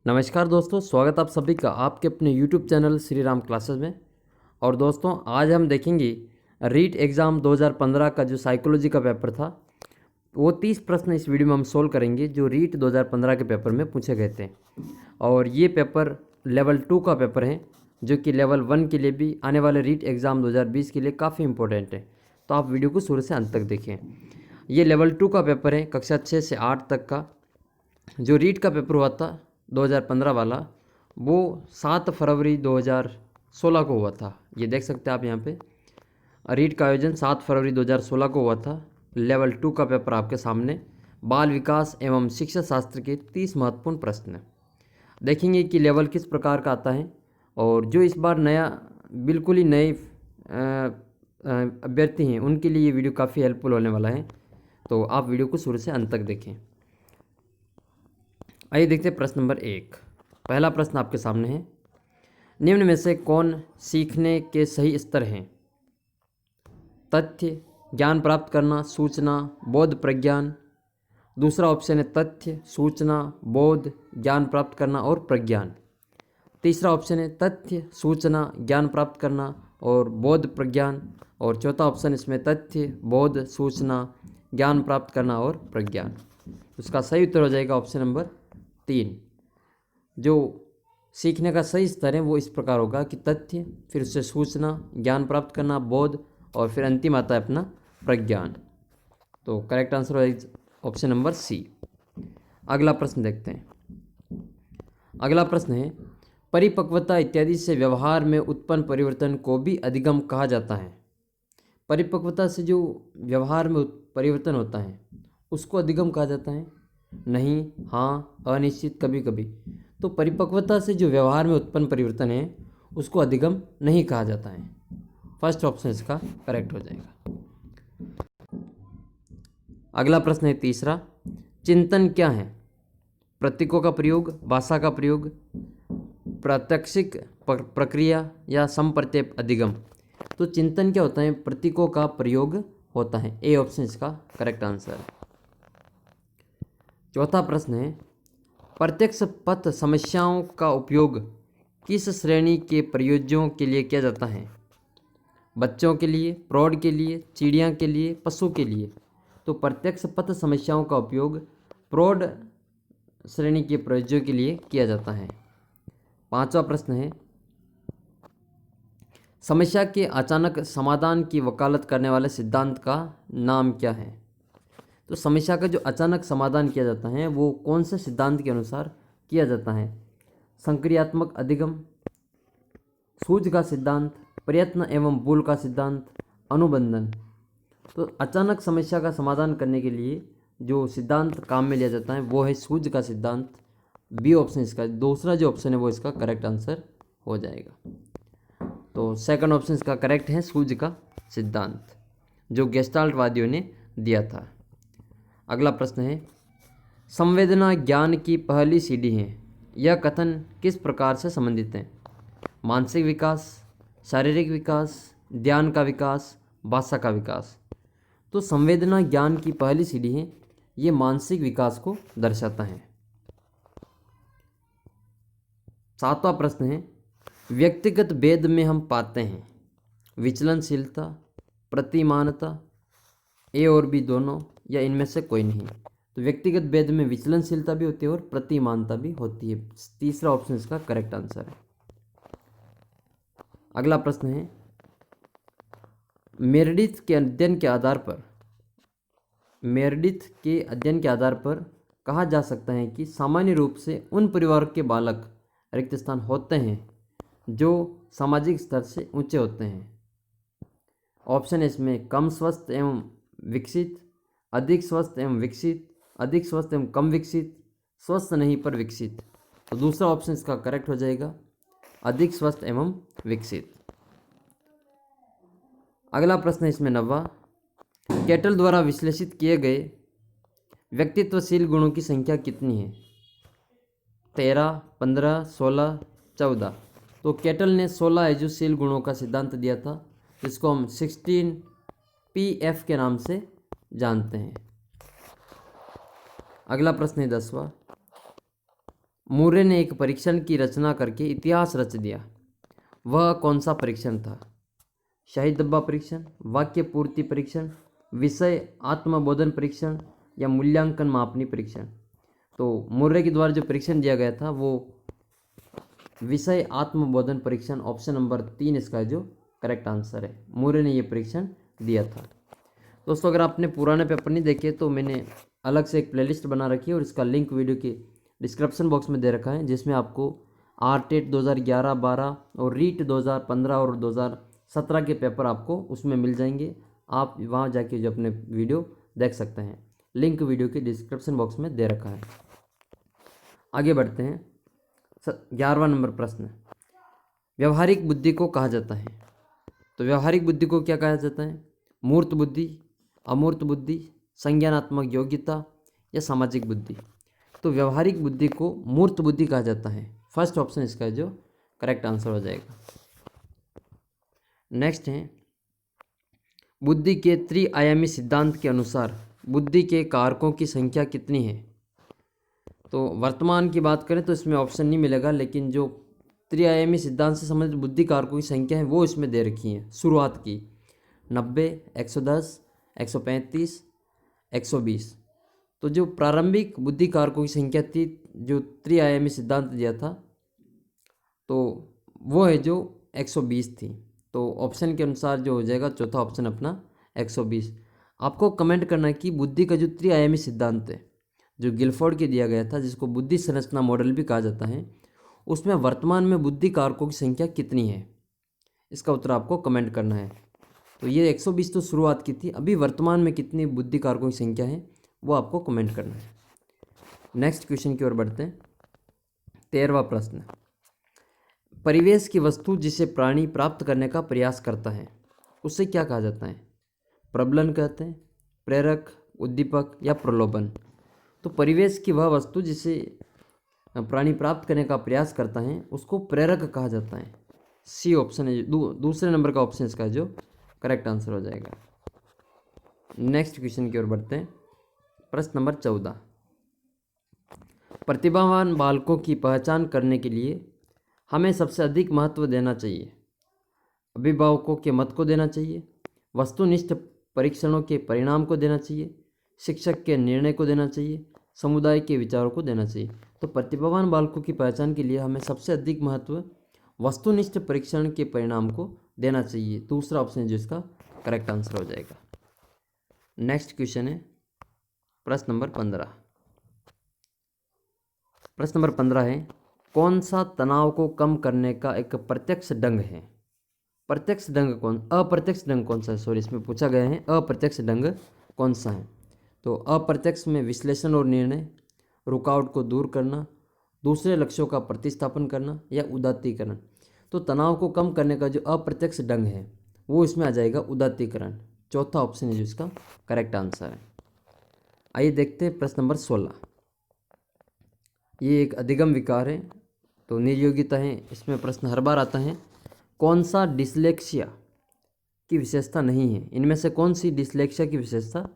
नमस्कार दोस्तों, स्वागत आप सभी का आपके अपने YouTube channel Shri Ram classes में। और दोस्तों आज हम देखेंगे रीट एग्ज़ाम 2015 का जो साइकोलॉजी का पेपर था, वो 30 प्रश्न इस वीडियो में हम सोल्व करेंगे जो रीट 2015 के पेपर में पूछे गए थे। और ये पेपर लेवल 2 का पेपर है जो कि लेवल 1 के लिए भी आने वाले रीट एग्ज़ाम 2020 के लिए काफ़ी इंपॉर्टेंट है। तो आप वीडियो को शुरू से अंत तक देखें। ये लेवल 2 का पेपर है, कक्षा 6 से 8 तक का। जो रीट का पेपर हुआ था 2015 वाला, वो 7 फरवरी 2016 को हुआ था। ये देख सकते हैं आप यहाँ पे, रीट का आयोजन 7 फरवरी 2016 को हुआ था। लेवल 2 का पेपर आपके सामने, बाल विकास एवं शिक्षा शास्त्र के 30 महत्वपूर्ण प्रश्न देखेंगे कि लेवल किस प्रकार का आता है। और जो इस बार नया बिल्कुल ही नए अभ्यर्थी हैं उनके लिए ये वीडियो काफ़ी हेल्पफुल होने वाला है। तो आप वीडियो को शुरू से अंत तक देखें। आइए देखते हैं प्रश्न नंबर 1। पहला प्रश्न आपके सामने है, निम्न में से कौन सीखने के सही स्तर हैं? तथ्य, ज्ञान प्राप्त करना, सूचना, बोध, प्रज्ञान। दूसरा ऑप्शन है तथ्य, सूचना, बोध, ज्ञान प्राप्त करना और प्रज्ञान। तीसरा ऑप्शन है तथ्य, सूचना, ज्ञान प्राप्त करना और बोध, प्रज्ञान। और चौथा ऑप्शन इसमें तथ्य, बोध, सूचना, ज्ञान प्राप्त करना और प्रज्ञान। उसका सही उत्तर हो जाएगा ऑप्शन नंबर 3। जो सीखने का सही स्तर है वो इस प्रकार होगा कि तथ्य, फिर उससे सूचना, ज्ञान प्राप्त करना, बोध और फिर अंतिम आता है अपना प्रज्ञान। तो करेक्ट आंसर है ऑप्शन नंबर सी। अगला प्रश्न देखते हैं। अगला प्रश्न है, परिपक्वता इत्यादि से व्यवहार में उत्पन्न परिवर्तन को भी अधिगम कहा जाता है। परिपक्वता से जो व्यवहार में परिवर्तन होता है उसको अधिगम कहा जाता है? नहीं, हाँ, अनिश्चित, कभी कभी। तो परिपक्वता से जो व्यवहार में उत्पन्न परिवर्तन है उसको अधिगम नहीं कहा जाता है। फर्स्ट ऑप्शन इसका करेक्ट हो जाएगा। अगला प्रश्न है तीसरा, चिंतन क्या है? प्रतीकों का प्रयोग, भाषा का प्रयोग, प्रात्यक्षिक प्रक्रिया या संप्रत्यय अधिगम। तो चिंतन क्या होता है? प्रतीकों का प्रयोग होता है। ए ऑप्शन इसका करेक्ट आंसर है। चौथा प्रश्न है, प्रत्यक्ष पथ समस्याओं का उपयोग किस श्रेणी के प्रयोज्यों के लिए किया जाता है? बच्चों के लिए, प्रौढ़ के लिए, चिड़िया के लिए, पशु के लिए। तो प्रत्यक्ष पथ समस्याओं का उपयोग प्रौढ़ श्रेणी के प्रयोज्यों के लिए किया जाता है। पांचवा प्रश्न है, समस्या के अचानक समाधान की वकालत करने वाले सिद्धांत का नाम क्या है? तो समस्या का जो अचानक समाधान किया जाता है वो कौन से सिद्धांत के अनुसार किया जाता है? संक्रियात्मक अधिगम, सूझ का सिद्धांत, प्रयत्न एवं भूल का सिद्धांत, अनुबंधन। तो अचानक समस्या का समाधान करने के लिए जो सिद्धांत काम में लिया जाता है वो है सूझ का सिद्धांत। बी ऑप्शन इसका, दूसरा जो ऑप्शन है वो इसका करेक्ट आंसर हो जाएगा। तो सेकंड ऑप्शन इसका करेक्ट है, सूझ का सिद्धांत, जो गेस्टाल्ट वादियों ने दिया था। अगला प्रश्न है, संवेदना ज्ञान की पहली सीढ़ी है। यह कथन किस प्रकार से संबंधित है? मानसिक विकास, शारीरिक विकास, ध्यान का विकास, भाषा का विकास। तो संवेदना ज्ञान की पहली सीढ़ी है, ये मानसिक विकास को दर्शाता है। सातवां प्रश्न है, व्यक्तिगत भेद में हम पाते हैं विचलनशीलता, प्रतिमानता, ए और बी दोनों, या इनमें से कोई नहीं। तो व्यक्तिगत भेद में विचलनशीलता भी होती है और प्रतिमानता भी होती है। तीसरा ऑप्शन इसका करेक्ट आंसर है। अगला प्रश्न है, मेरेडिथ के अध्ययन के आधार पर कहा जा सकता है कि सामान्य रूप से उन परिवार के बालक रिक्त स्थान होते हैं जो सामाजिक स्तर से ऊंचे होते हैं। ऑप्शन है इसमें कम स्वस्थ एवं विकसित, अधिक स्वस्थ एवं विकसित, अधिक स्वस्थ एवं कम विकसित, स्वस्थ नहीं पर विकसित। तो दूसरा ऑप्शन इसका करेक्ट हो जाएगा, अधिक स्वस्थ एवं विकसित। अगला प्रश्न है इसमें 9वां, कैटल द्वारा विश्लेषित किए गए व्यक्तित्वशील गुणों की संख्या कितनी है? 13, 15, 16, 14। तो कैटल ने 16 एजुशील गुणों का सिद्धांत दिया था, जिसको हम 16P.F के नाम से जानते हैं। अगला प्रश्न है 10वां, मूर्य ने एक परीक्षण की रचना करके इतिहास रच दिया, वह कौन सा परीक्षण था? शाही डब्बा परीक्षण, वाक्य पूर्ति परीक्षण, विषय आत्मबोधन परीक्षण या मूल्यांकन मापनी परीक्षण? तो मूर्य के द्वारा जो परीक्षण दिया गया था वो विषय आत्मबोधन परीक्षण, ऑप्शन नंबर 3 इसका जो करेक्ट आंसर है। मूर्य ने ये परीक्षण दिया था। दोस्तों अगर आपने पुराने पेपर नहीं देखे तो मैंने अलग से एक प्लेलिस्ट बना रखी है और इसका लिंक वीडियो के डिस्क्रिप्शन बॉक्स में दे रखा है, जिसमें आपको आरटेट 2011-12 और रीट 2015 और 2017 के पेपर आपको उसमें मिल जाएंगे। आप वहाँ जाके जो अपने वीडियो देख सकते हैं, लिंक वीडियो के डिस्क्रिप्शन बॉक्स में दे रखा है। आगे बढ़ते हैं। 11वां नंबर प्रश्न, व्यवहारिक बुद्धि को कहा जाता है? तो व्यवहारिक बुद्धि को क्या कहा जाता है? मूर्त बुद्धि, अमूर्त बुद्धि, संज्ञानात्मक योग्यता या सामाजिक बुद्धि? तो व्यवहारिक बुद्धि को मूर्त बुद्धि कहा जाता है। फर्स्ट ऑप्शन इसका जो करेक्ट आंसर हो जाएगा। नेक्स्ट है, बुद्धि के त्रिआयामी सिद्धांत के अनुसार बुद्धि के कारकों की संख्या कितनी है? तो वर्तमान की बात करें तो इसमें ऑप्शन नहीं मिलेगा, लेकिन जो त्रिआयामी सिद्धांत से संबंधित बुद्धि कारकों की संख्या है वो इसमें दे रखी है। शुरुआत की 90, 110, 135, 120। तो जो प्रारंभिक बुद्धि कारकों की संख्या थी जो त्रिआयामी सिद्धांत दिया था, तो वो है जो 120 थी। तो ऑप्शन के अनुसार जो हो जाएगा चौथा ऑप्शन अपना 120। आपको कमेंट करना है कि बुद्धि का जो त्रिआयामी सिद्धांत है जो गिलफोर्ड के दिया गया था, जिसको बुद्धि संरचना मॉडल भी कहा जाता है, उसमें वर्तमान में बुद्धि कारकों की संख्या कितनी है? इसका उत्तर आपको कमेंट करना है। तो ये 120 तो शुरुआत की थी, अभी वर्तमान में कितनी बुद्धि कारकों की संख्या है वो आपको कमेंट करना है। नेक्स्ट क्वेश्चन की ओर बढ़ते हैं। 13वां प्रश्न, परिवेश की वस्तु जिसे प्राणी प्राप्त करने का प्रयास करता है उसे क्या कहा जाता है? प्रबलन कहते हैं, प्रेरक, उद्दीपक या प्रलोभन? तो परिवेश की वह वस्तु जिसे प्राणी प्राप्त करने का प्रयास करता है उसको प्रेरक कहा जाता है। सी ऑप्शन है, दूसरे नंबर का ऑप्शन इसका जो करेक्ट आंसर हो जाएगा। नेक्स्ट क्वेश्चन की ओर बढ़ते हैं। प्रश्न नंबर 14, प्रतिभावान बालकों की पहचान करने के लिए हमें सबसे अधिक महत्व देना चाहिए? अभिभावकों के मत को देना चाहिए, वस्तुनिष्ठ परीक्षणों के परिणाम को देना चाहिए, शिक्षक के निर्णय को देना चाहिए, समुदाय के विचारों को देना चाहिए? तो प्रतिभावान बालकों की पहचान के लिए हमें सबसे अधिक महत्व वस्तुनिष्ठ परीक्षण के परिणाम को देना चाहिए। दूसरा ऑप्शन जो इसका करेक्ट आंसर हो जाएगा। नेक्स्ट क्वेश्चन है प्रश्न नंबर 15। प्रश्न नंबर 15 है, कौन सा तनाव को कम करने का एक प्रत्यक्ष ढंग है? प्रत्यक्ष ढंग अप्रत्यक्ष ढंग कौन सा है? सॉरी, इसमें पूछा गया है अप्रत्यक्ष ढंग कौन सा है? तो अप्रत्यक्ष में विश्लेषण और निर्णय, रुकावट को दूर करना, दूसरे लक्ष्यों का प्रतिस्थापन करना या उदात्तीकरण? तो तनाव को कम करने का जो अप्रत्यक्ष ढंग है वो इसमें आ जाएगा उदात्तीकरण। चौथा ऑप्शन है जो इसका करेक्ट आंसर है। आइए देखते हैं प्रश्न नंबर 16। ये एक अधिगम विकार है, तो निर्योग्यता है। इसमें प्रश्न हर बार आता है, कौन सा डिसलेक्सिया की विशेषता नहीं है? इनमें से कौन सी डिसलेक्सिया की विशेषता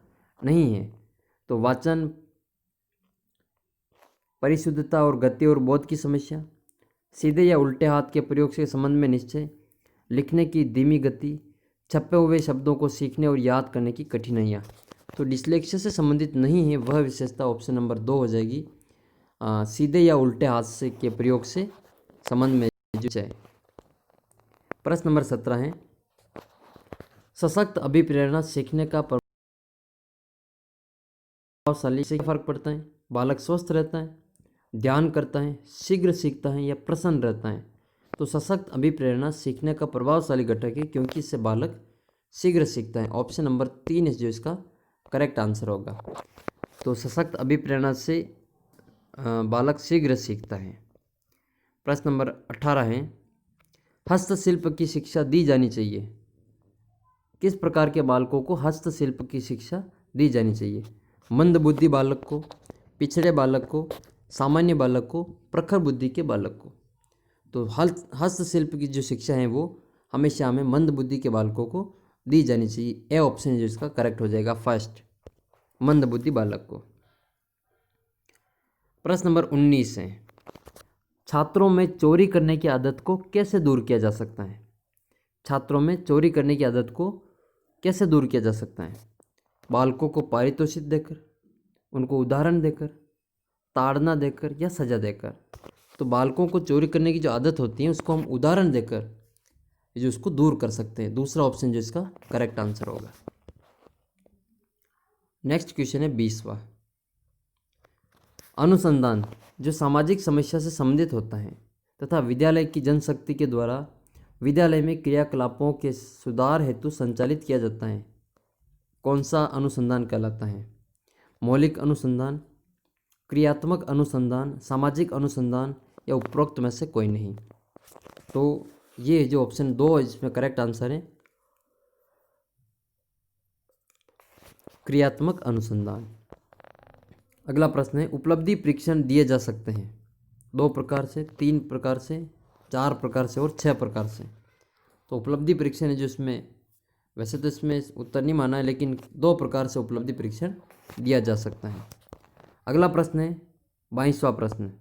नहीं है? तो वाचन, परिशुद्धता और गति और बोध की समस्या, सीधे या उल्टे हाथ के प्रयोग के संबंध में निश्चय, लिखने की धीमी गति, छपे हुए शब्दों को सीखने और याद करने की कठिनाइयाँ? तो डिसलेक्सिया से संबंधित नहीं है वह विशेषता ऑप्शन नंबर 2 हो जाएगी, सीधे या उल्टे हाथ से के प्रयोग से संबंध में निश्चय। प्रश्न नंबर 17 है, सशक्त अभिप्रेरणा सीखने का प्रभावशाली से क्या फर्क पड़ता है? बालक स्वस्थ रहता है, ध्यान करता है, शीघ्र सीखता है या प्रसन्न रहता है? तो सशक्त अभिप्रेरणा सीखने का प्रभावशाली घटक है, क्योंकि इससे बालक शीघ्र सीखता है। ऑप्शन नंबर 3 जो इसका करेक्ट आंसर होगा। तो सशक्त अभिप्रेरणा से बालक शीघ्र सीखता है। प्रश्न नंबर 18 है, हस्तशिल्प की शिक्षा दी जानी चाहिए? किस प्रकार के बालकों को हस्तशिल्प की शिक्षा दी जानी चाहिए? मंद बुद्धि बालक को, पिछड़े बालक को, सामान्य बालक को, प्रखर बुद्धि के बालक को? तो हस्तशिल्प की जो शिक्षा है वो हमेशा हमें मंद बुद्धि के बालकों को दी जानी चाहिए। ए ऑप्शन जो इसका करेक्ट हो जाएगा, फर्स्ट, मंद बुद्धि बालक को। प्रश्न नंबर 19 है, छात्रों में चोरी करने की आदत को कैसे दूर किया जा सकता है? छात्रों में चोरी करने की आदत को कैसे दूर किया जा सकता है? बालकों को पारितोषिक देकर, उनको उदाहरण देकर, ताड़ना देकर या सजा देकर। तो बालकों को चोरी करने की जो आदत होती है उसको हम उदाहरण देकर जो उसको दूर कर सकते हैं। दूसरा ऑप्शन जो इसका करेक्ट आंसर होगा। नेक्स्ट क्वेश्चन है 20वां। अनुसंधान जो सामाजिक समस्या से संबंधित होता है तथा विद्यालय की जनशक्ति के द्वारा विद्यालय में क्रियाकलापों के सुधार हेतु संचालित किया जाता है, कौन सा अनुसंधान कहलाता है? मौलिक अनुसंधान, क्रियात्मक अनुसंधान, सामाजिक अनुसंधान या उपरोक्त में से कोई नहीं। तो ये जो ऑप्शन 2 है इसमें करेक्ट आंसर है क्रियात्मक अनुसंधान। अगला प्रश्न है उपलब्धि परीक्षण दिए जा सकते हैं 2 प्रकार से, 3 प्रकार से, 4 प्रकार से और 6 प्रकार से। तो उपलब्धि परीक्षण है जो इसमें, वैसे तो इसमें उत्तर नहीं माना है, लेकिन 2 प्रकार से उपलब्धि परीक्षण दिया जा सकता है। अगला प्रश्न है 22वां प्रश्न।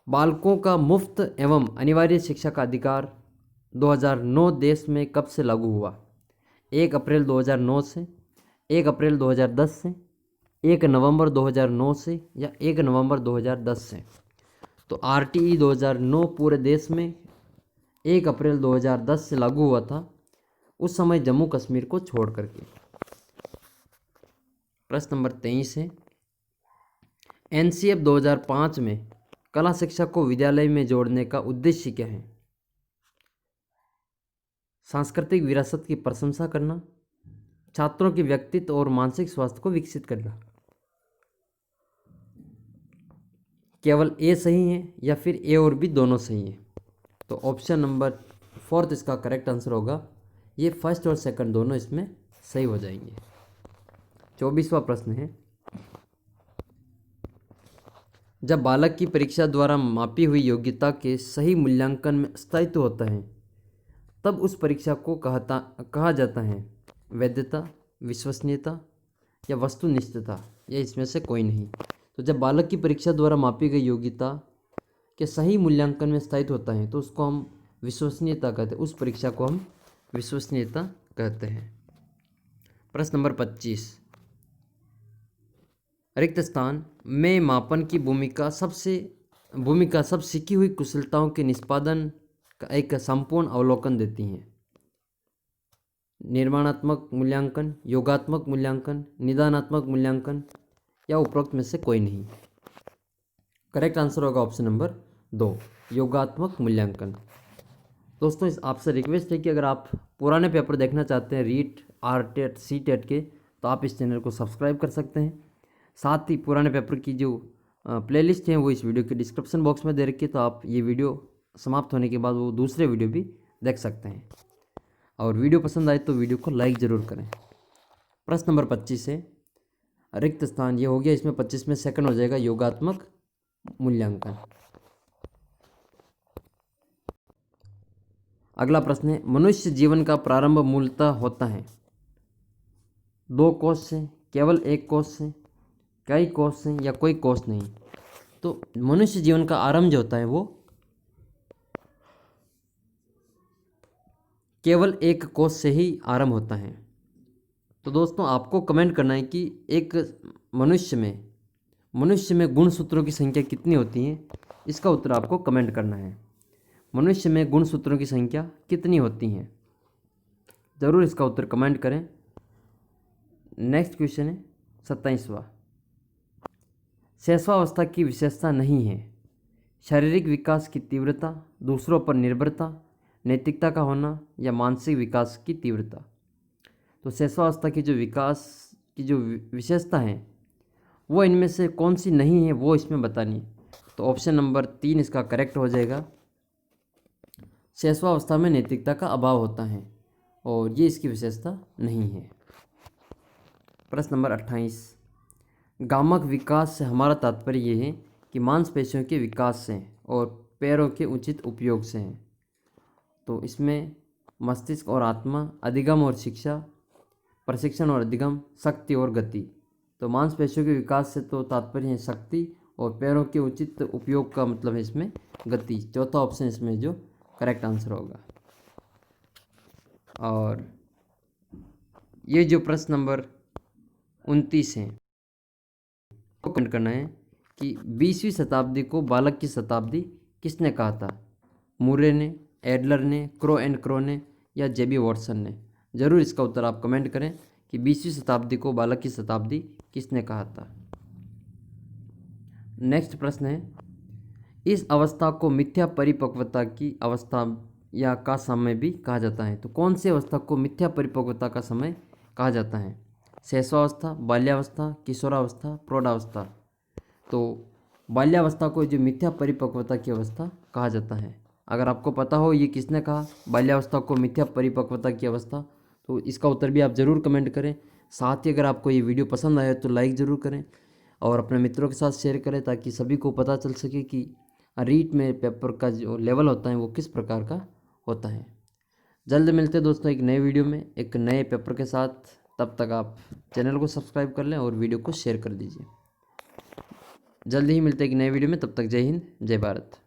बालकों का मुफ्त एवं अनिवार्य शिक्षा का अधिकार 2009 देश में कब से लागू हुआ? 1 अप्रैल 2009 से, 1 अप्रैल 2010 से, 1 नवंबर 2009 से या 1 नवंबर 2010 से। तो RTE 2009 पूरे देश में 1 अप्रैल 2010 से लागू हुआ था, उस समय जम्मू कश्मीर को छोड़ करके। प्रश्न नंबर 23 है NCF 2005 में कला शिक्षा को विद्यालय में जोड़ने का उद्देश्य क्या है? सांस्कृतिक विरासत की प्रशंसा करना, छात्रों के व्यक्तित्व और मानसिक स्वास्थ्य को विकसित करना। केवल ए सही है या फिर ए और बी दोनों सही है? तो ऑप्शन नंबर 4 इसका करेक्ट आंसर होगा। ये फर्स्ट और सेकंड दोनों इसमें सही हो जाएंगे। 24वां प्रश्न है जब बालक की परीक्षा द्वारा मापी हुई योग्यता के सही मूल्यांकन में स्थायित्व होता है तब उस परीक्षा को कहा जाता है वैधता, विश्वसनीयता या वस्तुनिष्ठता, या इसमें से कोई नहीं। तो जब बालक की परीक्षा द्वारा मापी गई योग्यता के सही मूल्यांकन में स्थायित्व होता है तो उसको हम विश्वसनीयता कहते हैं, उस परीक्षा को हम विश्वसनीयता कहते हैं। प्रश्न नंबर 25। रिक्त स्थान में मापन की भूमिका सब सीखी हुई कुशलताओं के निष्पादन का एक संपूर्ण अवलोकन देती हैं। निर्माणात्मक मूल्यांकन, योगात्मक मूल्यांकन, निदानात्मक मूल्यांकन या उपरोक्त में से कोई नहीं। करेक्ट आंसर होगा ऑप्शन नंबर 2, योगात्मक मूल्यांकन। दोस्तों आपसे रिक्वेस्ट है कि अगर आप पुराने पेपर देखना चाहते हैं रीट, RTET, CTET के, तो आप इस चैनल को सब्सक्राइब कर सकते हैं। साथ ही पुराने पेपर की जो प्लेलिस्ट है वो इस वीडियो के डिस्क्रिप्शन बॉक्स में दे रखी है, तो आप ये वीडियो समाप्त होने के बाद वो दूसरे वीडियो भी देख सकते हैं। और वीडियो पसंद आए तो वीडियो को लाइक ज़रूर करें। प्रश्न नंबर 25 है रिक्त स्थान, ये हो गया, इसमें 25 में सेकंड हो जाएगा योगात्मक मूल्यांकन। अगला प्रश्न है मनुष्य जीवन का प्रारंभ मूलतः होता है 2 कोष से, केवल 1 कोष से, कई कोष से या कोई कोष नहीं। तो मनुष्य जीवन का आरंभ जो होता है वो केवल 1 कोष से ही आरंभ होता है। तो दोस्तों आपको कमेंट करना है कि एक मनुष्य में गुणसूत्रों की संख्या कितनी होती है, इसका उत्तर आपको कमेंट करना है। मनुष्य में गुणसूत्रों की संख्या कितनी होती है, ज़रूर इसका उत्तर कमेंट करें। नेक्स्ट क्वेश्चन है 27वां। शैशवावस्था की विशेषता नहीं है शारीरिक विकास की तीव्रता, दूसरों पर निर्भरता, नैतिकता का होना या मानसिक विकास की तीव्रता। तो शैशवावस्था की जो विकास की जो विशेषता है वो इनमें से कौन सी नहीं है वो इसमें बतानी है। तो ऑप्शन नंबर 3 इसका करेक्ट हो जाएगा। शैशवावस्था में नैतिकता का अभाव होता है और ये इसकी विशेषता नहीं है। प्रश्न नंबर 28। गामक विकास से हमारा तात्पर्य ये है कि मांसपेशियों के विकास से और पैरों के उचित उपयोग से है। तो इसमें मस्तिष्क और आत्मा, अधिगम और शिक्षा, प्रशिक्षण और अधिगम, शक्ति और गति। तो मांसपेशियों के विकास से तो तात्पर्य है शक्ति और पैरों के उचित उपयोग का मतलब है इसमें गति। चौथा ऑप्शन इसमें जो करेक्ट आंसर होगा। और ये जो प्रश्न नंबर 29 है, कमेंट करना है कि 20वीं शताब्दी को बालक की शताब्दी किसने कहा था? मुरे ने, एडलर ने, क्रो एंड क्रो ने या जेबी वॉटसन ने? ज़रूर इसका उत्तर आप कमेंट करें कि 20वीं शताब्दी को बालक की शताब्दी किसने कहा था। नेक्स्ट प्रश्न है, इस अवस्था को मिथ्या परिपक्वता की अवस्था या का समय भी कहा जाता है। तो कौन सी अवस्था को मिथ्या परिपक्वता का समय कहा जाता है? शैशवावस्था, बाल्यावस्था, किशोरावस्था, प्रौढ़ावस्था? तो बाल्यावस्था को जो मिथ्या परिपक्वता की अवस्था कहा जाता है। अगर आपको पता हो ये किसने कहा बाल्यावस्था को मिथ्या परिपक्वता की अवस्था, तो इसका उत्तर भी आप ज़रूर कमेंट करें। साथ ही अगर आपको ये वीडियो पसंद आए तो लाइक ज़रूर करें और अपने मित्रों के साथ शेयर करें ताकि सभी को पता चल सके कि रीट में पेपर का जो लेवल होता है वो किस प्रकार का होता है। जल्द मिलते हैं दोस्तों एक नए वीडियो में एक नए पेपर के साथ। तब तक आप चैनल को सब्सक्राइब कर लें और वीडियो को शेयर कर दीजिए। जल्द ही मिलते हैं एक नए वीडियो में, तब तक जय हिंद, जय भारत।